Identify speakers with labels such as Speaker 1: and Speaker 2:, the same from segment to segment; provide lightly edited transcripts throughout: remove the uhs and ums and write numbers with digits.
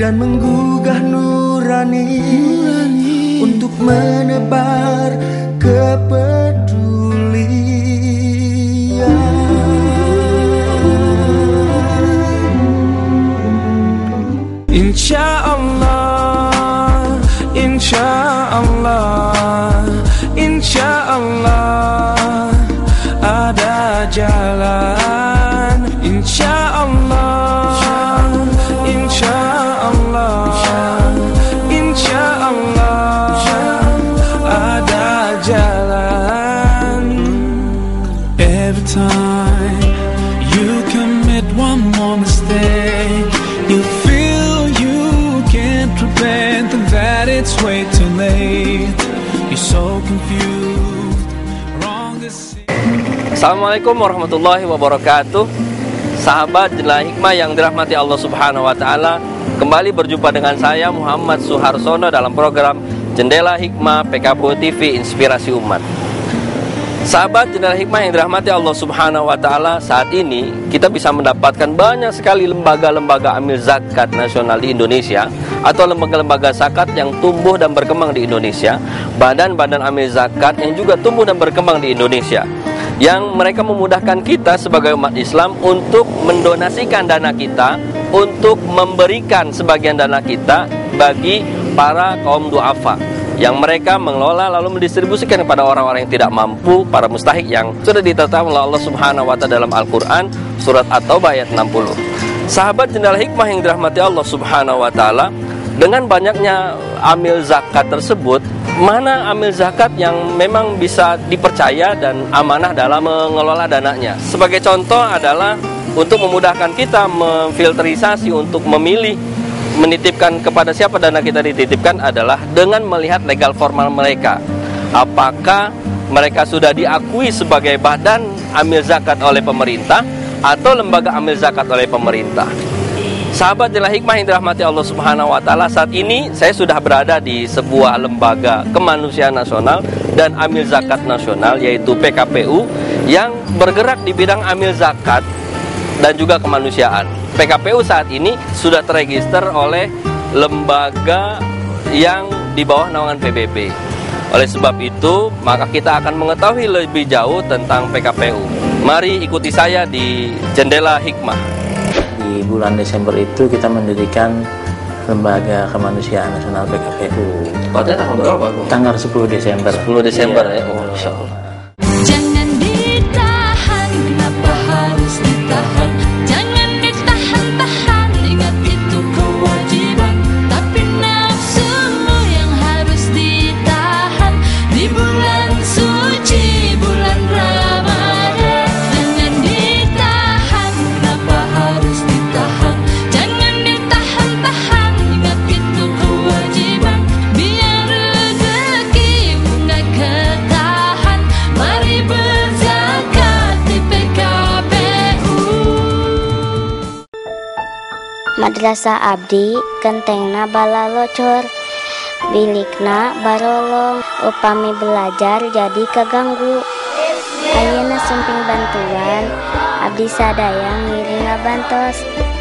Speaker 1: dan menggugah nurani untuk menebar kepedulian. Insya Allah, insya Allah, insya Allah ada jalan. Insya Allah, insya Allah, insya Allah ada jalan. Every time you commit one more mistake, you feel you can't repent and that it's way too late. You're so confused, wrong decision.
Speaker 2: Assalamualaikum warahmatullahi wabarakatuh. Sahabat Jendela Hikmah yang dirahmati Allah Subhanahu wa taala, kembali berjumpa dengan saya Muhammad Suharsono dalam program Jendela Hikmah PKPU TV Inspirasi Umat. Sahabat Jendela Hikmah yang dirahmati Allah Subhanahu wa taala, saat ini kita bisa mendapatkan banyak sekali lembaga-lembaga amil zakat nasional di Indonesia atau lembaga-lembaga zakat yang tumbuh dan berkembang di Indonesia, badan-badan amil zakat yang juga tumbuh dan berkembang di Indonesia, yang mereka memudahkan kita sebagai umat Islam untuk mendonasikan dana kita, untuk memberikan sebagian dana kita bagi para kaum du'afa, yang mereka mengelola lalu mendistribusikan kepada orang-orang yang tidak mampu, para mustahik yang sudah ditetapkan oleh Allah Subhanahu wa taala dalam Al-Qur'an surat At-Taubah ayat 60. Sahabat Jendela Hikmah yang dirahmati Allah Subhanahu wa taala, dengan banyaknya amil zakat tersebut, mana amil zakat yang memang bisa dipercaya dan amanah dalam mengelola dananya? Sebagai contoh adalah untuk memudahkan kita memfilterisasi untuk memilih menitipkan kepada siapa dana kita dititipkan adalah dengan melihat legal formal mereka. Apakah mereka sudah diakui sebagai badan amil zakat oleh pemerintah atau lembaga amil zakat oleh pemerintah. Sahabat Jendela Hikmah yang dirahmati Allah Subhanahu wa taala, saat ini saya sudah berada di sebuah lembaga kemanusiaan nasional dan amil zakat nasional, yaitu PKPU, yang bergerak di bidang amil zakat dan juga kemanusiaan. PKPU saat ini sudah terregister oleh lembaga yang di bawah naungan PBB. Oleh sebab itu, maka kita akan mengetahui lebih jauh tentang PKPU. Mari ikuti saya di Jendela Hikmah.
Speaker 3: Di bulan Desember itu kita mendirikan Lembaga Kemanusiaan Nasional PKPU.
Speaker 2: Pada tanggal berapa?
Speaker 3: Tanggal 10 Desember.
Speaker 2: 10 Desember ya. Oh, Masya Allah.
Speaker 4: Jangan ditahan, kenapa harus ditahan? Jangan ditahan-tahan, ingat itu kewajiban. Tapi nafsumu yang harus ditahan di bulan suci, bulan Ramadan. Jangan ditahan, kenapa harus ditahan? Jangan ditahan-tahan, ingat itu kewajiban. Biar rezekimu nggak ketahan, mari berzakat di PKPU.
Speaker 5: Madrasah Abdi Gentengna balalocor, bilikna barolong, upami belajar jadi keganggu. Ayeuna sumping bantuan, abdi sadaya ngiring ngabantos,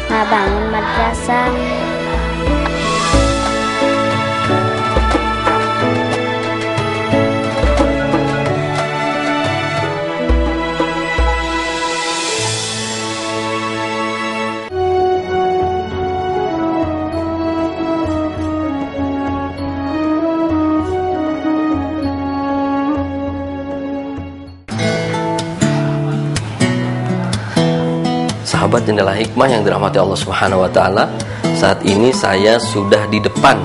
Speaker 5: ngabangun madrasah.
Speaker 2: Sahabat Jendela Hikmah yang dirahmati Allah Subhanahu wa taala, saat ini saya sudah di depan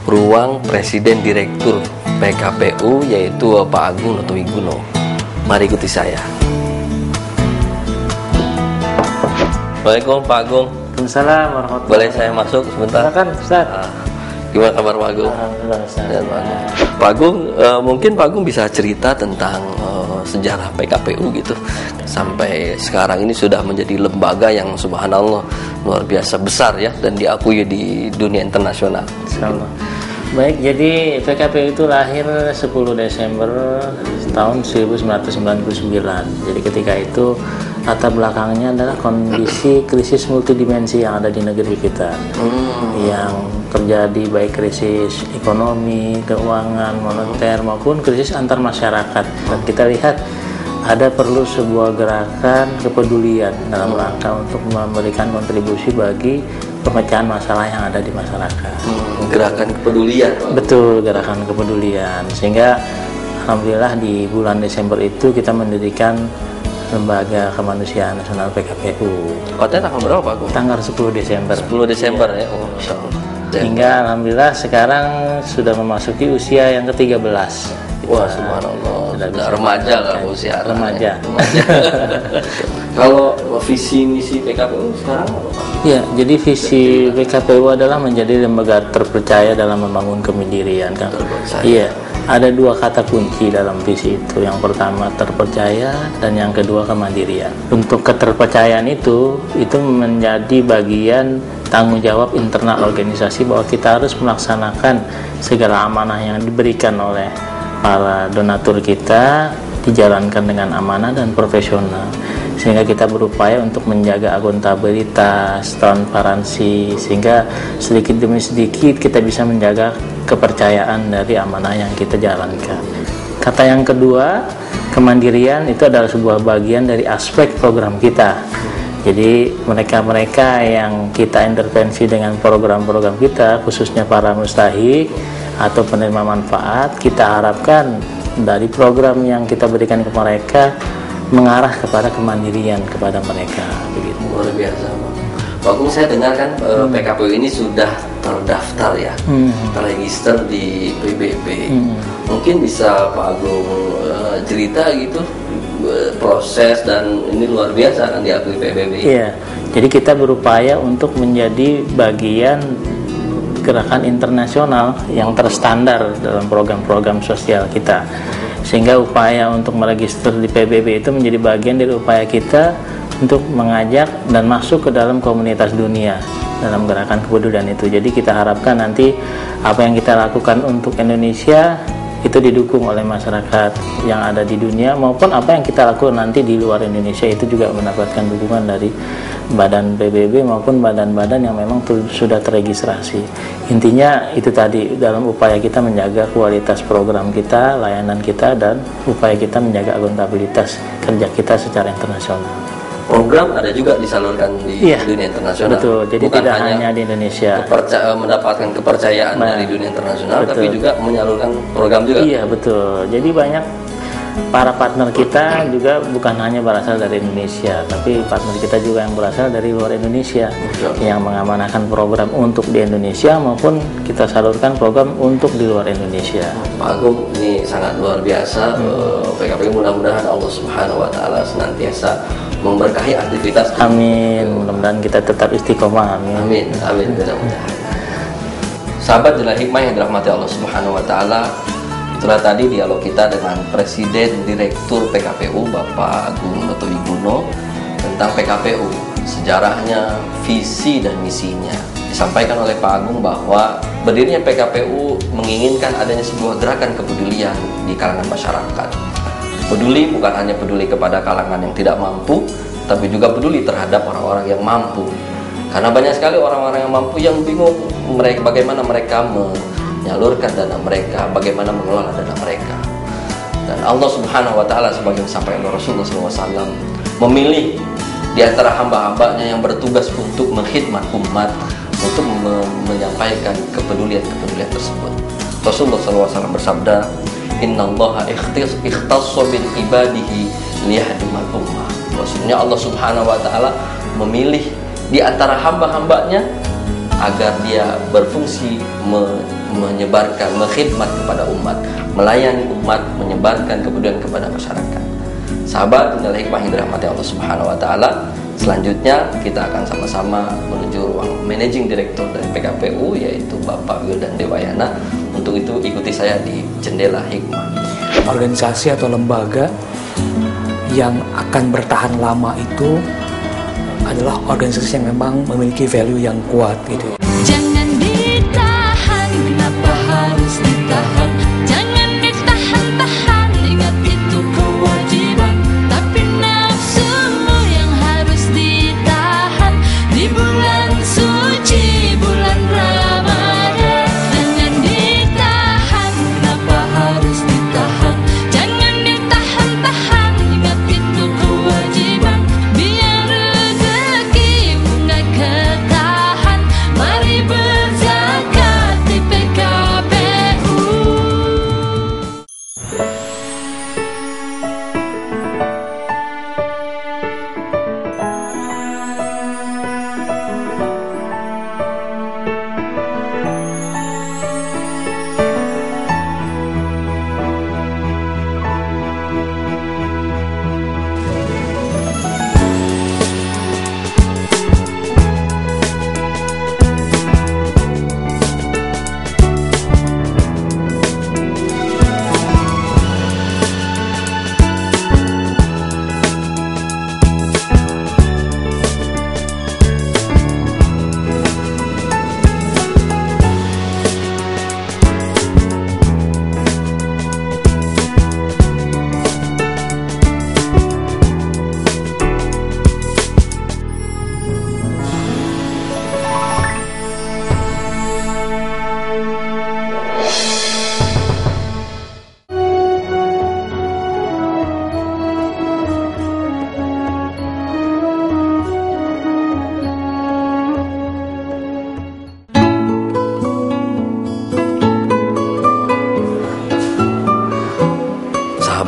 Speaker 2: ruang Presiden Direktur PKPU, yaitu Pak Agung Notowigono. Mari ikuti saya. Waalaikumsalam Pak Agung.
Speaker 3: Waalaikumsalam warahmatullahi
Speaker 2: Boleh saya masuk sebentar?
Speaker 3: Silakan Ustaz.
Speaker 2: Gimana kabar Pak Agung?
Speaker 3: Alhamdulillah Ustaz.
Speaker 2: Ya, Pak Agung. Pak Agung, mungkin Pak Agung bisa cerita tentang sejarah PKPU gitu, sampai sekarang ini sudah menjadi lembaga yang subhanallah luar biasa besar ya, dan diakui di dunia internasional.
Speaker 3: Baik, jadi PKPU itu lahir 10 Desember tahun 1999. Jadi ketika itu latar belakangnya adalah kondisi krisis multidimensi yang ada di negeri kita, yang terjadi baik krisis ekonomi, keuangan, moneter maupun krisis antar masyarakat. Dan kita lihat ada perlu sebuah gerakan kepedulian dalam rangka untuk memberikan kontribusi bagi pemecahan masalah yang ada di masyarakat.
Speaker 2: Gerakan kepedulian.
Speaker 3: Betul, gerakan kepedulian. Sehingga alhamdulillah di bulan Desember itu kita mendirikan Lembaga Kemanusiaan Nasional PKPU.
Speaker 2: Pada tanggal berapa Pak Agung?
Speaker 3: Tanggal 10 Desember.
Speaker 2: 10 Desember ya. Oh, Masya Allah.
Speaker 3: Hingga alhamdulillah sekarang sudah memasuki usia yang ke-13.
Speaker 2: Wah, subhanallah. Sudah remaja lah usia.
Speaker 3: Remaja.
Speaker 2: Kalau visi misi PKPU sekarang apa?
Speaker 3: Ya, jadi visi PKPU adalah menjadi lembaga terpercaya dalam membangun kemandirian, kan? Iya, ada dua kata kunci dalam visi itu. Yang pertama terpercaya dan yang kedua kemandirian. Untuk keterpercayaan itu menjadi bagian tanggung jawab internal organisasi bahwa kita harus melaksanakan segala amanah yang diberikan oleh para donatur kita dijalankan dengan amanah dan profesional, sehingga kita berupaya untuk menjaga akuntabilitas, transparansi, sehingga sedikit demi sedikit kita bisa menjaga kepercayaan dari amanah yang kita jalankan. Kata yang kedua, kemandirian itu adalah sebuah bagian dari aspek program kita. Jadi mereka-mereka yang kita intervensi dengan program-program kita, khususnya para mustahik atau penerima manfaat, kita harapkan dari program yang kita berikan ke mereka mengarah kepada kemandirian kepada mereka, begitu.
Speaker 2: Luar biasa, Pak Agung. Saya dengar kan PKPU ini sudah terdaftar ya, terregister di PBB. Mungkin bisa Pak Agung cerita gitu proses, dan ini luar biasa kan diakui PBB.
Speaker 3: Iya, jadi kita berupaya untuk menjadi bagian gerakan internasional yang terstandar dalam program-program sosial kita, sehingga upaya untuk meregister di PBB itu menjadi bagian dari upaya kita untuk mengajak dan masuk ke dalam komunitas dunia dalam gerakan kepedulian itu. Jadi kita harapkan nanti apa yang kita lakukan untuk Indonesia itu didukung oleh masyarakat yang ada di dunia, maupun apa yang kita lakukan nanti di luar Indonesia itu juga mendapatkan dukungan dari badan PBB maupun badan-badan yang memang sudah terregistrasi. Intinya itu tadi, dalam upaya kita menjaga kualitas program kita, layanan kita, dan upaya kita menjaga akuntabilitas kerja kita secara internasional.
Speaker 2: Program ada juga disalurkan di dunia internasional.
Speaker 3: Betul, jadi
Speaker 2: bukan
Speaker 3: tidak hanya di Indonesia.
Speaker 2: Mendapatkan kepercayaan dari dunia internasional, betul, tapi juga menyalurkan program juga.
Speaker 3: Iya, betul. Jadi banyak para partner kita juga bukan hanya berasal dari Indonesia, tapi partner kita juga yang berasal dari luar Indonesia, yang mengamanahkan program untuk di Indonesia maupun kita salurkan program untuk di luar Indonesia.
Speaker 2: Pak Agung, ini sangat luar biasa. PKPU mudah-mudahan Allah Subhanahu wa Ta'ala senantiasa memberkahi aktivitas.
Speaker 3: Amin. Mudah-mudahan kita tetap istiqomah. Amin.
Speaker 2: Amin. Amin. Mudah-mudahan. Sahabat Jendela Hikmah yang dirahmati Allah Subhanahu wa Ta'ala, itulah tadi dialog kita dengan Presiden Direktur PKPU Bapak Agung Dr. Wiguno tentang PKPU, sejarahnya, visi dan misinya. Disampaikan oleh Pak Agung bahwa berdirinya PKPU menginginkan adanya sebuah gerakan kepedulian di kalangan masyarakat. Peduli bukan hanya peduli kepada kalangan yang tidak mampu, tapi juga peduli terhadap orang-orang yang mampu. Karena banyak sekali orang-orang yang mampu yang bingung bagaimana mereka menyalurkan dana mereka, bagaimana mengelola dana mereka. Dan Allah Subhanahu wa Ta'ala sebagaimana disampaikan oleh Rasulullah SAW memilih di antara hamba-hambanya yang bertugas untuk mengkhidmat umat, untuk menyampaikan kepedulian-kepedulian tersebut. Rasulullah SAW bersabda, Innallaha ikhtassa bil ibadihi liyahdimal ummah. Maksudnya Allah Subhanahu wa Ta'ala memilih di antara hamba-hambanya agar dia berfungsi menyebarkan, mengkhidmat kepada umat, melayani umat, menyebarkan kepedulian kepada masyarakat. Sahabat Jendela Hikmah yang dirahmati Allah Subhanahu wa Ta'ala, selanjutnya kita akan sama-sama menuju ruang Managing Director dari PKPU, yaitu Bapak Wildan Dewayana. Untuk itu ikuti saya di Jendela Hikmah.
Speaker 6: Organisasi atau lembaga yang akan bertahan lama itu adalah organisasi yang memang memiliki value yang kuat gitu.
Speaker 4: Jangan ditahan, kenapa harus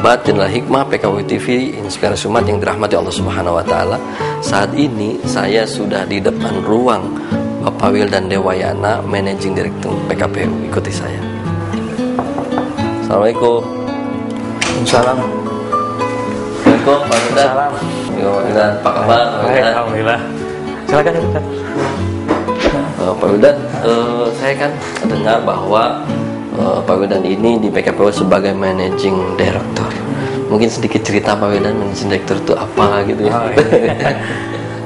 Speaker 2: Sahabat Jendela Hikmah PKW TV Inspirasi Umat yang dirahmati Allah Subhanahu wa taala. Saat ini saya sudah di depan ruang Bapak Wildan Dewayana, Managing Director PKPU. Ikuti saya. Assalamualaikum.
Speaker 6: Salam.
Speaker 2: Assalamualaikum Pak Wildan.
Speaker 6: Salam.
Speaker 2: Wildan, apa kabar?
Speaker 6: Alhamdulillah. Silakan Ustaz.
Speaker 2: Pak Wildan, saya kan dengar bahwa Pak Wildan ini di PKPU sebagai Managing Director. Mungkin sedikit cerita Pak Wildan Managing Director itu apa gitu ya?
Speaker 6: Oh, iya.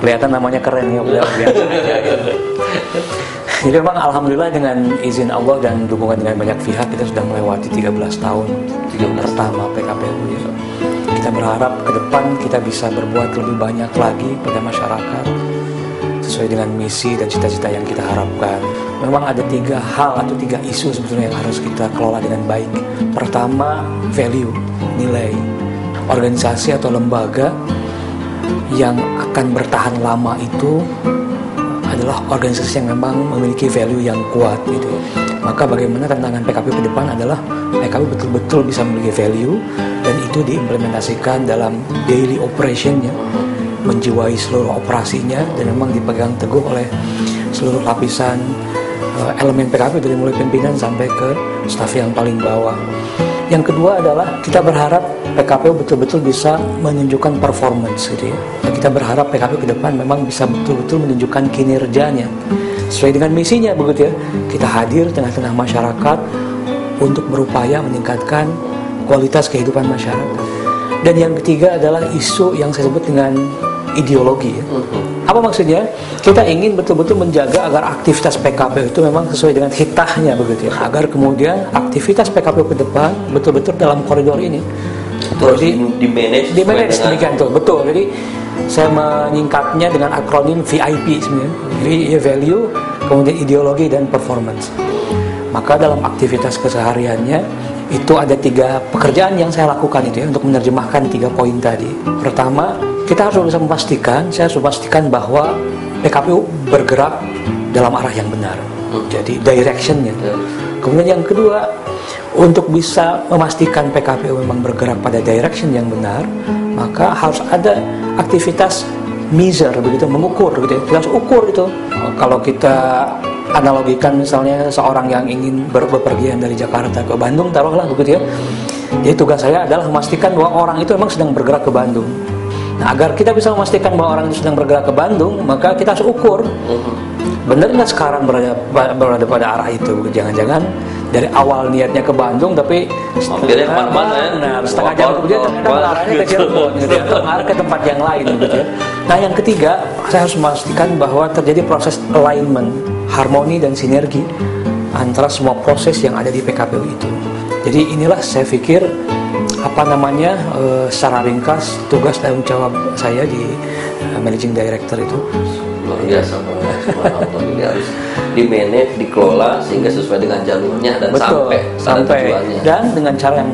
Speaker 6: Kelihatan namanya keren ya, biasa aja gitu. Jadi memang alhamdulillah dengan izin Allah dan dukungan dengan banyak pihak kita sudah melewati 13 tahun pertama PKPU ya. Kita berharap ke depan kita bisa berbuat lebih banyak lagi pada masyarakat sesuai dengan misi dan cita-cita yang kita harapkan. Memang ada 3 hal atau 3 isu sebetulnya yang harus kita kelola dengan baik. Pertama, value, nilai. Organisasi atau lembaga yang akan bertahan lama itu adalah organisasi yang memang memiliki value yang kuat gitu. Maka bagaimana tantangan PKPU ke depan adalah PKPU betul-betul bisa memiliki value dan itu diimplementasikan dalam daily operationnya, menjiwai seluruh operasinya dan memang dipegang teguh oleh seluruh lapisan elemen PKPU dari mulai pimpinan sampai ke staf yang paling bawah. Yang kedua adalah kita berharap PKPU betul-betul bisa menunjukkan performance gitu ya. Dan kita berharap PKPU ke depan memang bisa betul-betul menunjukkan kinerjanya sesuai dengan misinya begitu ya. Kita hadir tengah-tengah masyarakat untuk berupaya meningkatkan kualitas kehidupan masyarakat. Dan yang ketiga adalah isu yang saya sebut dengan ideologi ya. Apa maksudnya? Kita ingin betul-betul menjaga agar aktivitas PKPU itu memang sesuai dengan hitahnya begitu ya. Agar kemudian aktivitas PKPU ke depan betul-betul dalam koridor ini.
Speaker 2: Terus di-manage
Speaker 6: demikian tuh, betul. Jadi saya menyingkatnya dengan akronim VIP sebenarnya. Value, kemudian ideologi dan performance. Maka dalam aktivitas kesehariannya itu ada 3 pekerjaan yang saya lakukan itu ya untuk menerjemahkan 3 poin tadi. Pertama, kita harus bisa saya harus memastikan bahwa PKPU bergerak dalam arah yang benar. Jadi directionnya. Kemudian yang kedua, untuk bisa memastikan PKPU memang bergerak pada direction yang benar, maka harus ada aktivitas measure begitu, mengukur gitu ya. Kita harus ukur itu. Kalau kita analogikan misalnya seorang yang ingin berpergian dari Jakarta ke Bandung, taruhlah begitu ya. Jadi tugas saya adalah memastikan bahwa orang itu memang sedang bergerak ke Bandung. Nah, agar kita bisa memastikan bahwa orang itu sedang bergerak ke Bandung, maka kita harus ukur. Benar nggak sekarang berada pada arah itu? Jangan-jangan dari awal niatnya ke Bandung, tapi setengah jam kemudian ternyata mengarahnya ke Cirebon, gitu ya, mengarah ke tempat yang lain, gitu ya. Nah, yang ketiga, saya harus memastikan bahwa terjadi proses alignment, harmoni dan sinergi antara semua proses yang ada di PKPU itu. Jadi inilah saya pikir secara ringkas tugas dan jawab saya di Managing Director itu.
Speaker 2: Luar biasa, ini harus di-manage, dikelola sehingga sesuai dengan jalurnya dan sampai dan dengan cara yang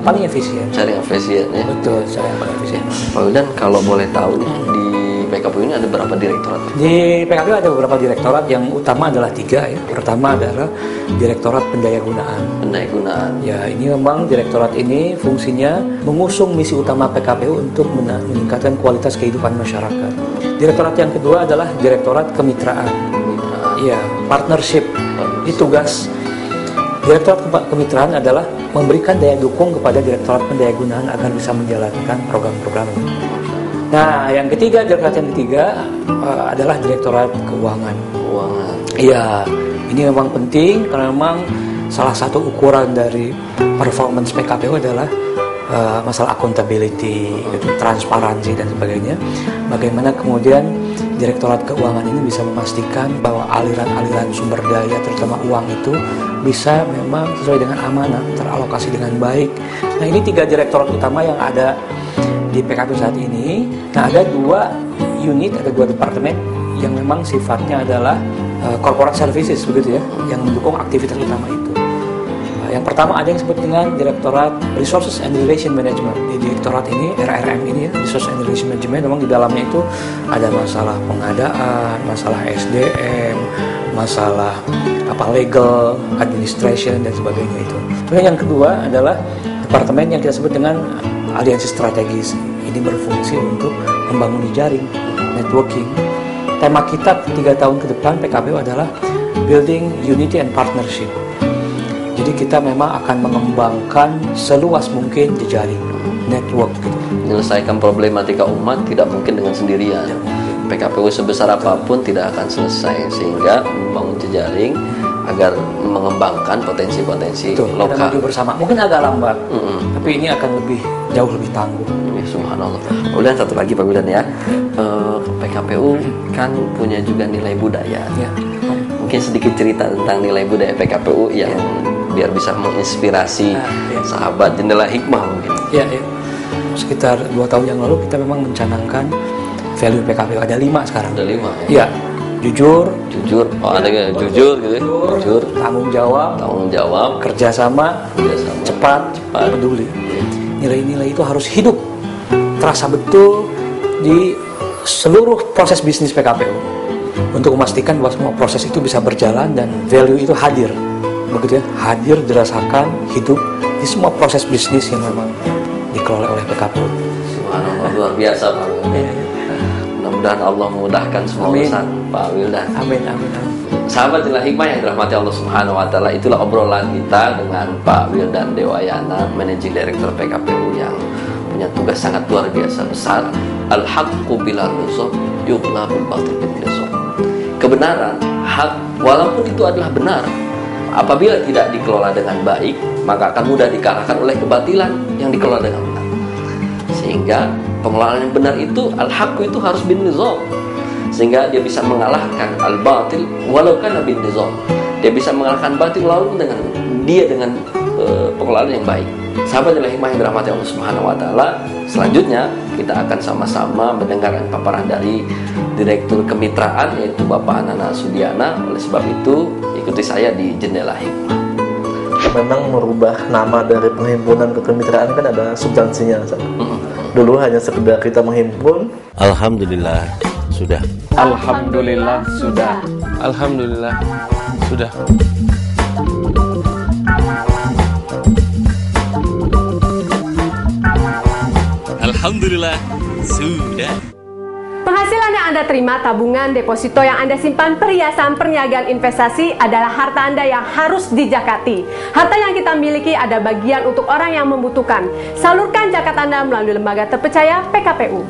Speaker 2: paling efisien. Cara yang efisien ya. Betul, cara yang paling efisien. Pak Wildan, kalau boleh tahu nih, di PKPU ini ada berapa direktorat?
Speaker 6: Di PKPU ada beberapa direktorat, yang utama adalah 3 ya. Pertama adalah Direktorat Pendayagunaan. Ya, ini memang direktorat ini fungsinya mengusung misi utama PKPU untuk meningkatkan kualitas kehidupan masyarakat. Direktorat yang kedua adalah Direktorat Kemitraan. Iya, partnership. Ini tugas Direktorat Kemitraan adalah memberikan daya dukung kepada Direktorat Pendayagunaan agar bisa menjalankan program-program ini. Nah, yang ketiga, direktorat yang ketiga adalah Direktorat Keuangan. Iya, ini memang penting karena memang salah satu ukuran dari performance PKPU adalah masalah accountability, transparansi dan sebagainya. Bagaimana kemudian Direktorat Keuangan ini bisa memastikan bahwa aliran-aliran sumber daya, terutama uang itu, bisa memang sesuai dengan amanah, teralokasi dengan baik. Nah, ini 3 direktorat utama yang ada di PKPU saat ini. Nah, ada 2 unit, ada 2 departemen yang memang sifatnya adalah corporate services begitu ya, yang mendukung aktivitas utama itu. Yang pertama ada yang disebut dengan Direktorat Resources and Relation Management. Di direktorat ini, RRM ini ya, Resources and Relation Management, memang di dalamnya itu ada masalah pengadaan, masalah SDM, masalah legal, administration dan sebagainya itu. Kemudian yang kedua adalah departemen yang kita sebut dengan aliansi strategis. Ini berfungsi untuk membangun jaring, networking. Tema kita 3 tahun ke depan PKPU adalah Building Unity and Partnership. Jadi kita memang akan mengembangkan seluas mungkin jejaring, network gitu.
Speaker 2: Menyelesaikan problematika umat tidak mungkin dengan sendirian. PKPU sebesar apapun tidak akan selesai, sehingga membangun jejaring agar mengembangkan potensi-potensi
Speaker 6: Betul, kita
Speaker 2: lokal.
Speaker 6: maju bersama. Mungkin agak lambat, tapi ini akan jauh lebih tangguh.
Speaker 2: Ya, subhanallah. Kemudian satu lagi Pak Wildan ya, PKPU kan punya juga nilai budaya.
Speaker 6: Ya.
Speaker 2: Mungkin sedikit cerita tentang nilai budaya PKPU yang biar bisa menginspirasi sahabat Jendela Hikmah mungkin.
Speaker 6: Ya. Sekitar 2 tahun yang lalu kita memang mencanangkan value PKPU ada 5 sekarang.
Speaker 2: Ada 5 ya.
Speaker 6: Iya. Jujur,
Speaker 2: Ada jujur gitu ya. Jujur,
Speaker 6: tanggung jawab, kerjasama, cepat, peduli. Nilai-nilai itu harus hidup, terasa betul di seluruh proses bisnis PKPU untuk memastikan bahwa semua proses itu bisa berjalan dan value itu hadir, begitu ya, hadir dirasakan hidup di semua proses bisnis yang memang dikelola oleh PKPU.
Speaker 2: Subhanallah, luar biasa Pak. Mudah-mudahan Allah memudahkan semua urusan Pak Wildan.
Speaker 6: Amin.
Speaker 2: Sahabat Jendela Hikmah yang dirahmati Allah Subhanahu wa taala, itulah obrolan kita dengan Pak Wildan Dewayana, Managing Director PKPU yang punya tugas sangat luar biasa besar. Al-haqqu bila nuzul yuqla bil batil bil nuzul. Kebenaran, hak, walaupun itu adalah benar, apabila tidak dikelola dengan baik, maka akan mudah dikalahkan oleh kebatilan yang dikelola dengan benar. Sehingga pengelolaan yang benar itu, al-haqqu itu harus bin nizam, sehingga dia bisa mengalahkan al-batil walau kana bin nizam. Dia bisa mengalahkan batil walaupun dengan pengelolaan yang baik. Sahabat Jendela Hikmah yang dirahmati Allah Subhanahu wa taala, selanjutnya kita akan sama-sama mendengarkan paparan dari Direktur Kemitraan yaitu Bapak Anana Sudiana. Oleh sebab itu, ikuti saya di Jendela Hikmah.
Speaker 7: Memang merubah nama dari penghimpunan ke kemitraan kan ada substansinya. Dulu hanya sekedar kita menghimpun.
Speaker 8: Alhamdulillah sudah.
Speaker 1: Alhamdulillah sudah. Alhamdulillah sudah.
Speaker 8: Alhamdulillah sudah.
Speaker 9: Penghasilan yang Anda terima, tabungan, deposito yang Anda simpan, perhiasan, perniagaan, investasi adalah harta Anda yang harus dijakati. Harta yang kita miliki ada bagian untuk orang yang membutuhkan. Salurkan zakat Anda melalui lembaga terpercaya PKPU.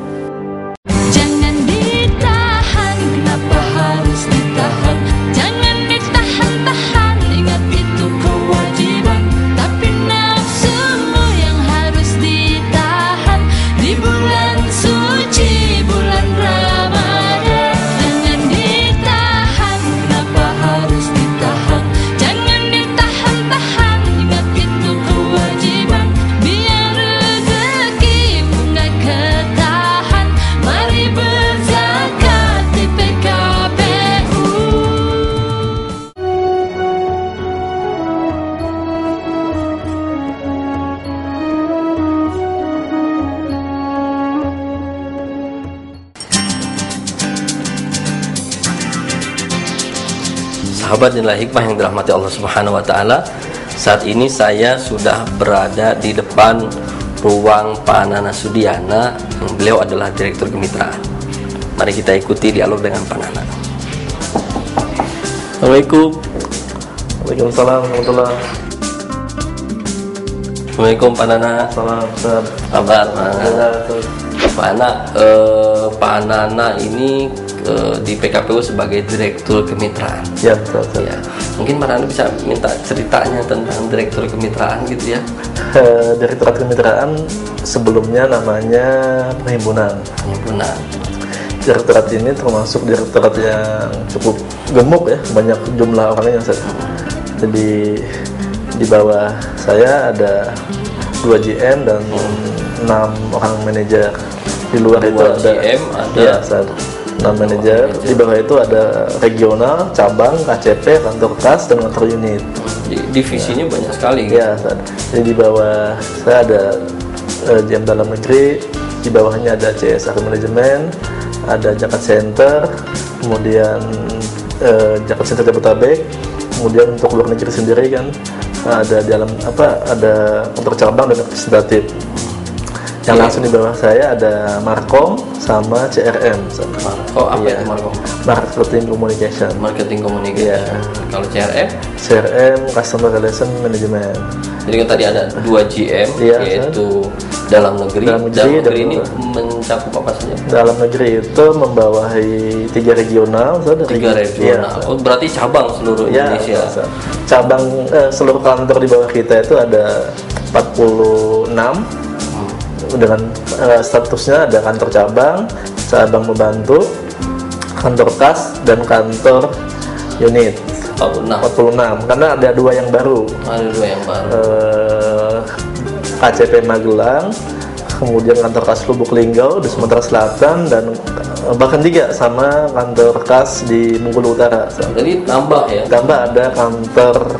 Speaker 4: Jangan ditahan, kenapa harus ditahan? Jangan ditahan-tahan, ingat itu kewajiban. Tapi nafsumu yang harus ditahan di bulan suci, bulan Ramadan. Jangan ditahan, kenapa harus ditahan? Jangan ditahan-tahan, ingat itu kewajiban. Biar rezekimu nggak ketahan, mari berzakat di PKPU.
Speaker 2: Sahabat Jendela Hikmah yang dirahmati Allah Subhanahu wa taala, saat ini saya sudah berada di depan ruang Pak Nana Sudiana. Beliau adalah Direktur Kemitraan. Mari kita ikuti dialog dengan Pak Nana. Assalamualaikum.
Speaker 7: Waalaikumsalam warahmatullahi.
Speaker 2: Assalamualaikum Pak Nana.
Speaker 7: Salam.
Speaker 2: Kabar Pak Nana. Pak Nana, Pak Nana ini di PKPU sebagai Direktur Kemitraan.
Speaker 7: Ya, betul.
Speaker 2: Ya, mungkin Pak Nana bisa minta ceritanya tentang Direktur Kemitraan gitu ya.
Speaker 7: Direktorat Kemitraan sebelumnya namanya Perhimpunan.
Speaker 2: Perhimpunan.
Speaker 7: Direktorat ini termasuk direktorat yang cukup gemuk ya, banyak jumlah orangnya. Jadi di bawah saya ada 2 GM dan 6 orang manajer. Di luar itu ada
Speaker 2: GM, ada
Speaker 7: ya, 6 manajer. Di bawah itu ada regional, cabang, KCP, kantor kas, dan kantor unit.
Speaker 2: Divisinya banyak sekali.
Speaker 7: Ya, jadi di bawah saya ada GM dalam negeri, di bawahnya ada CSR manajemen, ada Jakarta Center, kemudian Jakarta Center Jabodetabek, Kemudian untuk luar negeri sendiri kan ada ada kantor cabang dan representatif. Yang langsung di bawah saya ada Markom sama CRM.
Speaker 2: Apa itu Markom?
Speaker 7: Marketing Communication.
Speaker 2: Marketing Communication. Kalau
Speaker 7: CRM Customer Relation Management.
Speaker 2: Jadi kan tadi ada 2 GM, yaitu dalam negeri. Dalam negeri ini mencakup apa saja? Dalam negeri itu membawahi 3 regional. 3 regional. Oh, berarti cabang seluruh Indonesia.
Speaker 7: Cabang seluruh kantor di bawah kita itu ada 46. Dengan statusnya ada kantor cabang, cabang membantu, kantor kas, dan kantor unit. 46. Karena ada 2 yang baru. KCP Magelang, kemudian kantor kas Lubuk Linggau di Sumatera Selatan, dan bahkan 3 sama kantor kas di Bengkulu Utara.
Speaker 2: Jadi tambah ya?
Speaker 7: Tambah ada kantor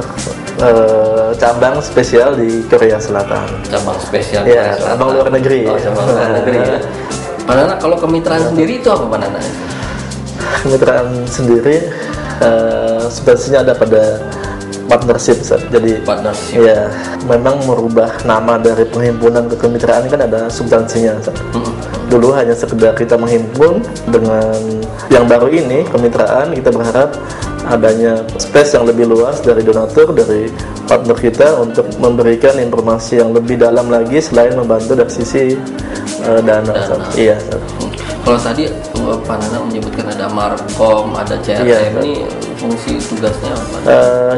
Speaker 7: cabang spesial di Korea Selatan.
Speaker 2: Cabang spesial.
Speaker 7: Ya, cabang luar negeri.
Speaker 2: Cabang luar negeri ya. Pak Nana, kalau kemitraan sendiri itu apa Pak Nana?
Speaker 7: Kemitraan sendiri substansinya ada pada partnership. Jadi
Speaker 2: partnership.
Speaker 7: Ya, memang merubah nama dari penghimpunan ke kemitraan kan ada substansinya. Dulu hanya sekedar kita menghimpun. Dengan yang baru ini kemitraan, kita berharap adanya space yang lebih luas dari donatur, dari partner kita untuk memberikan informasi yang lebih dalam lagi selain membantu dari sisi dana. Iya.
Speaker 2: Kalau tadi Pak Nana menyebutkan ada Markom, ada CRM, ini fungsi tugasnya apa?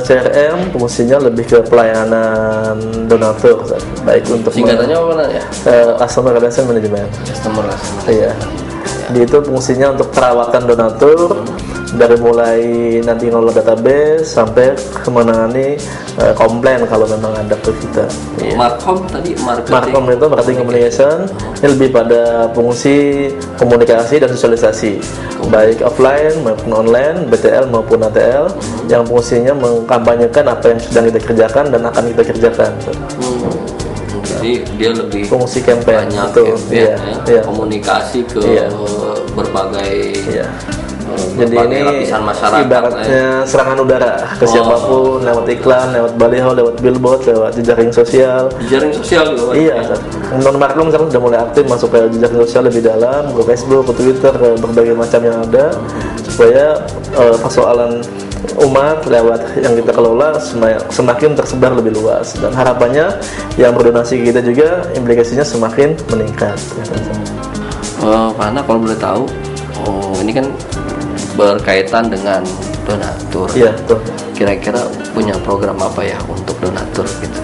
Speaker 7: CRM fungsinya lebih ke pelayanan donatur, baik untuk
Speaker 2: singkatannya apa ya?
Speaker 7: Customer Relation Management.
Speaker 2: Customer Relation Management.
Speaker 7: Iya. Itu fungsinya untuk perawatan donatur, dari mulai nanti ngelola database sampai menangani komplain kalau memang ada ke kita.
Speaker 2: Markom tadi
Speaker 7: Markom itu marketing communication. Ini lebih pada fungsi komunikasi dan sosialisasi, baik offline maupun online, BTL maupun ATL, yang fungsinya mengkampanyekan apa yang sedang kita kerjakan dan akan kita kerjakan.
Speaker 2: Jadi dia lebih
Speaker 7: fungsi campaign
Speaker 2: itu, komunikasi ke berbagai.
Speaker 7: Jadi ini
Speaker 2: lapisan masyarakat,
Speaker 7: ibaratnya serangan udara ke siapapun, lewat iklan, lewat baliho, lewat billboard, lewat jejaring sosial.
Speaker 2: Jejaring sosial juga.
Speaker 7: Iya. Non Markom sekarang sudah mulai aktif masuk ke jejaring sosial lebih dalam, ke Facebook, ke Twitter, ke berbagai macam yang ada, supaya persoalan umat lewat yang kita kelola semakin tersebar lebih luas, dan harapannya yang berdonasi kita juga implikasinya semakin meningkat.
Speaker 2: Karena kalau boleh tahu, ini kan berkaitan dengan donatur.
Speaker 7: Iya, betul.
Speaker 2: Kira-kira punya program apa ya untuk donatur gitu?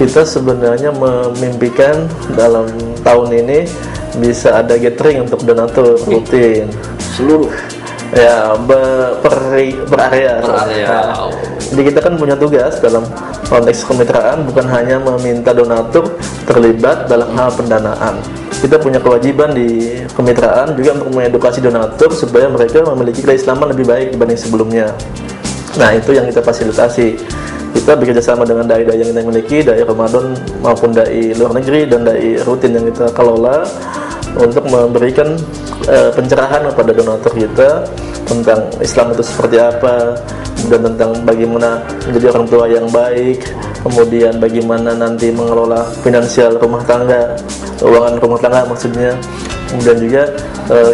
Speaker 7: Kita sebenarnya memimpikan dalam tahun ini bisa ada gathering untuk donatur rutin.
Speaker 2: Seluruh?
Speaker 7: Ya, per area. Jadi kita kan punya tugas dalam konteks kemitraan, bukan hanya meminta donatur terlibat dalam hal pendanaan. Kita punya kewajiban di kemitraan juga untuk mengedukasi donatur supaya mereka memiliki keislaman lebih baik dibanding sebelumnya. Nah, itu yang kita fasilitasi. Kita bekerja sama dengan dai-dai yang kita miliki, dai Ramadan maupun dai luar negeri dan dai rutin yang kita kelola, untuk memberikan pencerahan kepada donatur kita tentang Islam itu seperti apa, dan tentang bagaimana menjadi orang tua yang baik, kemudian bagaimana nanti mengelola finansial rumah tangga, keuangan rumah tangga maksudnya. Kemudian juga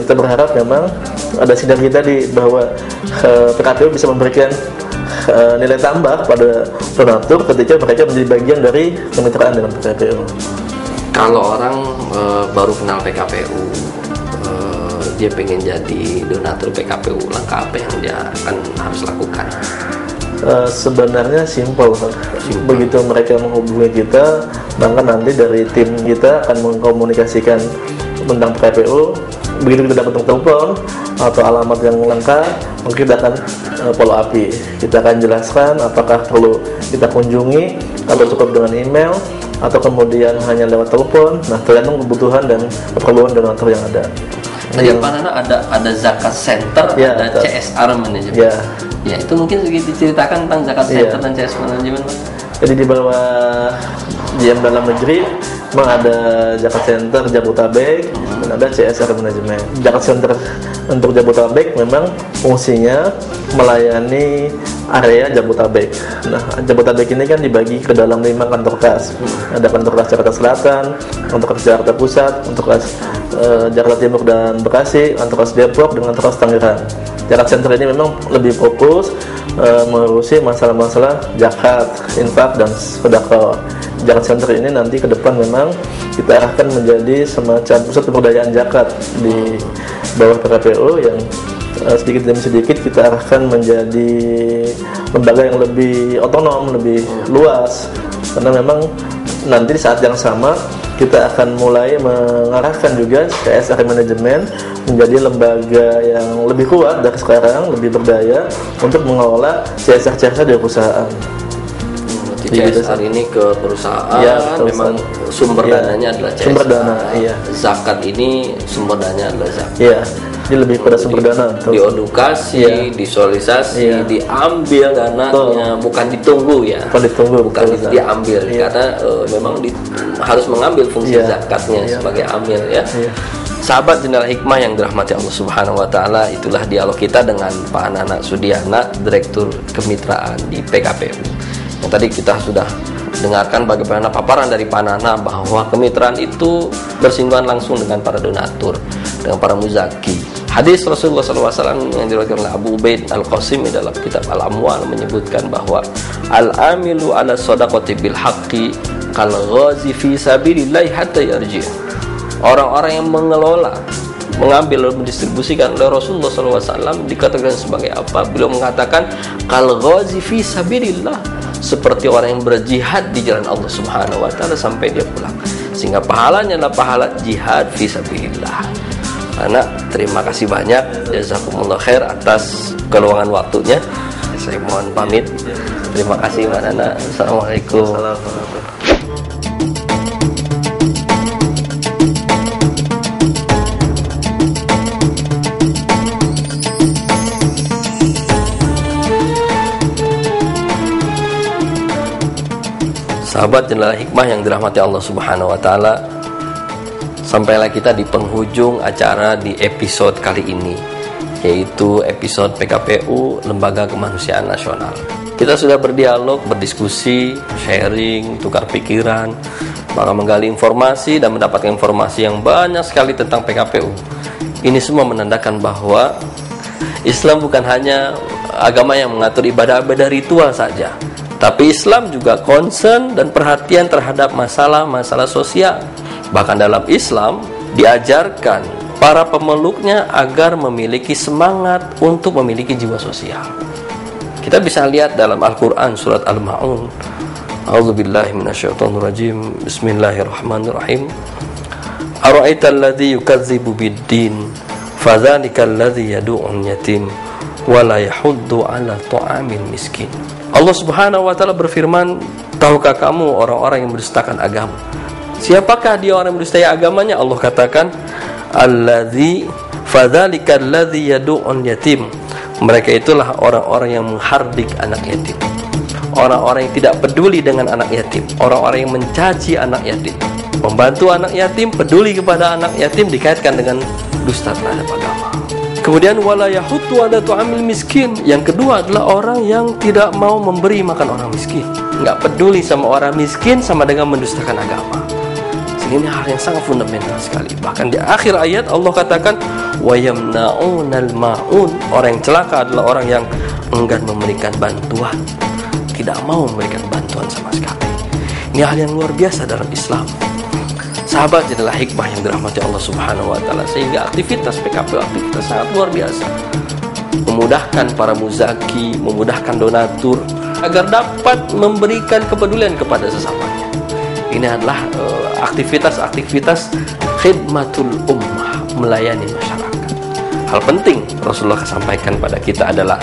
Speaker 7: kita berharap memang ada sinergi tadi, bahwa PKPU bisa memberikan nilai tambah pada donatur ketika mereka menjadi bagian dari kemitraan dengan PKPU.
Speaker 2: Kalau orang baru kenal PKPU, dia pengen jadi donatur PKPU, langkah apa yang dia akan harus lakukan?
Speaker 7: Sebenarnya simple. Begitu mereka menghubungi kita, maka nanti dari tim kita akan mengkomunikasikan tentang PKPU. Begitu kita dapat telepon atau alamat yang lengkap, mungkin kita akan follow up. Kita akan jelaskan apakah perlu kita kunjungi atau cukup dengan email, atau kemudian hanya lewat telepon. Nah, tergantung kebutuhan dan keperluan donatur yang ada.
Speaker 2: Tadi Pak Nana ada zakat center, ada CSR manajemen. Ya, itu mungkin sedikit diceritakan tentang zakat center dan CSR manajemen, Pak.
Speaker 7: Jadi di bawah GM dalam negeri Memang ada Zakat Center Jabotabek dan ada CSR Manajemen. Zakat Center untuk Jabotabek memang fungsinya melayani area Jabotabek. Nah, Jabotabek ini kan dibagi ke dalam 5 kantor kas. Ada kantor kas Jakarta Selatan, kantor kas Jakarta Pusat, kantor kas Jakarta Timur dan Bekasi, kantor kas Depok, dan kantor kas Tangerang. Zakat Center ini memang lebih fokus mengurusi masalah-masalah zakat, infak, dan sedekah. Zakat Center ini nanti ke depan memang kita arahkan menjadi semacam pusat pemberdayaan zakat di bawah PKPU yang sedikit demi sedikit kita arahkan menjadi lembaga yang lebih otonom, lebih luas, karena memang nanti di saat yang sama kita akan mulai mengarahkan juga CSR Manajemen menjadi lembaga yang lebih kuat dari sekarang, lebih berdaya untuk mengelola CSR di perusahaan.
Speaker 2: CSR ini ke perusahaan, ya, memang sumber dananya adalah CSR.
Speaker 7: Sumber dana, iya.
Speaker 2: Zakat ini sumber dananya adalah zakat.
Speaker 7: Iya. Ini lebih pada sumber dana.
Speaker 2: Diedukasi, disosialisasi, diambil dananya, bukan ditunggu ya. Bukan diambil, karena memang harus mengambil fungsi zakatnya sebagai amil ya. Sahabat Jendela Hikmah yang dirahmati Allah Subhanahu wa taala, itulah dialog kita dengan Pak Nana Sudiana, Direktur Kemitraan di PKPU. Yang tadi kita sudah dengarkan bagaimana paparan dari Pak Nana bahwa kemitraan itu bersinggungan langsung dengan para donatur, dengan para muzaki. Hadis Rasulullah SAW yang diriwayatkan oleh Abu Ubaid Al-Qasim dalam kitab Al-Amwal menyebutkan bahwa al-amilu ala shadaqati bil haqqi kal ghazi fi sabilillah hatta yarji. Orang-orang yang mengambil dan mendistribusikan oleh Rasulullah SAW dikatakan sebagai apa? Beliau mengatakan kal ghazi fi sabilillah, seperti orang yang berjihad di jalan Allah Subhanahu wa taala sampai dia pulang. Sehingga pahalanya adalah pahala jihad fi sabilillah. Karena terima kasih banyak, jazakumullah khair atas keluangan waktunya. Saya mohon pamit. Terima kasih Mbak Nana. Assalamualaikum. Sahabat Jendela Hikmah yang dirahmati Allah Subhanahu wa taala, sampailah kita di penghujung acara di episode kali ini, yaitu episode PKPU Lembaga Kemanusiaan Nasional. Kita sudah berdialog, berdiskusi, sharing, tukar pikiran, maka menggali informasi dan mendapatkan informasi yang banyak sekali tentang PKPU. Ini semua menandakan bahwa Islam bukan hanya agama yang mengatur ibadah-ibadah ritual saja, tapi Islam juga concern dan perhatian terhadap masalah-masalah sosial. Bahkan dalam Islam diajarkan para pemeluknya agar memiliki semangat untuk memiliki jiwa sosial. Kita bisa lihat dalam Al-Quran surat Al-Ma'un. A'udzubillahi minasyaitonirrajim. Bismillahirrahmanirrahim. Ara'aital ladzi yukadzibu bid-din fadzalikal ladzi yad'un yatim wa la yahuddu 'ala ta'amil miskin. Allah Subhanahu wa taala berfirman, tahukah kamu orang-orang yang mendustakan agama? Siapakah dia orang yang mendustai agamanya? Allah katakan, alladzi fadzalikal ladzi yad'un yatim. Mereka itulah orang-orang yang menghardik anak yatim, orang-orang yang tidak peduli dengan anak yatim, orang-orang yang mencaci anak yatim, membantu anak yatim, peduli kepada anak yatim, dikaitkan dengan dusta terhadap agama. Kemudian wala yahuddu 'ala ta'amil miskin. Yang kedua adalah orang yang tidak mau memberi makan orang miskin, nggak peduli sama orang miskin, sama dengan mendustakan agama. Ini hal yang sangat fundamental sekali. Bahkan di akhir ayat Allah katakan wa yamna'unal ma'un. Orang yang celaka adalah orang yang enggan memberikan bantuan, tidak mau memberikan bantuan sama sekali. Ini hal yang luar biasa dalam Islam. Sahabat Jendela Hikmah yang dirahmati Allah Subhanahu wa taala, sehingga aktivitas PKPU aktivitas sangat luar biasa. Memudahkan para muzaki, memudahkan donatur agar dapat memberikan kepedulian kepada sesamanya. Ini adalah aktivitas-aktivitas khidmatul ummah, melayani masyarakat. Hal penting Rasulullah sampaikan pada kita adalah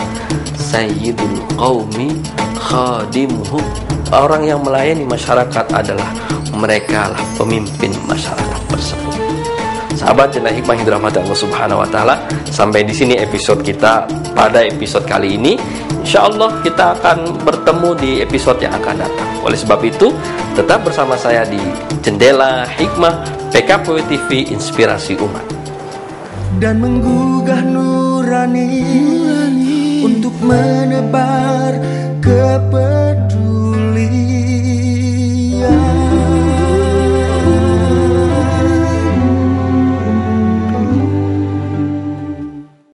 Speaker 2: sayyidul qaumi khadimuhum. Orang yang melayani masyarakat adalah mereka lah pemimpin masyarakat tersebut. Sahabat Jendela Hikmah yang dirahmati Allah Subhanahu wa taala, sampai di sini episode kita pada episode kali ini. Insyaallah kita akan bertemu di episode yang akan datang. Oleh sebab itu, tetap bersama saya di Jendela Hikmah PKPW TV Inspirasi Umat.
Speaker 10: Dan menggugah nurani untuk menebar kepedulian.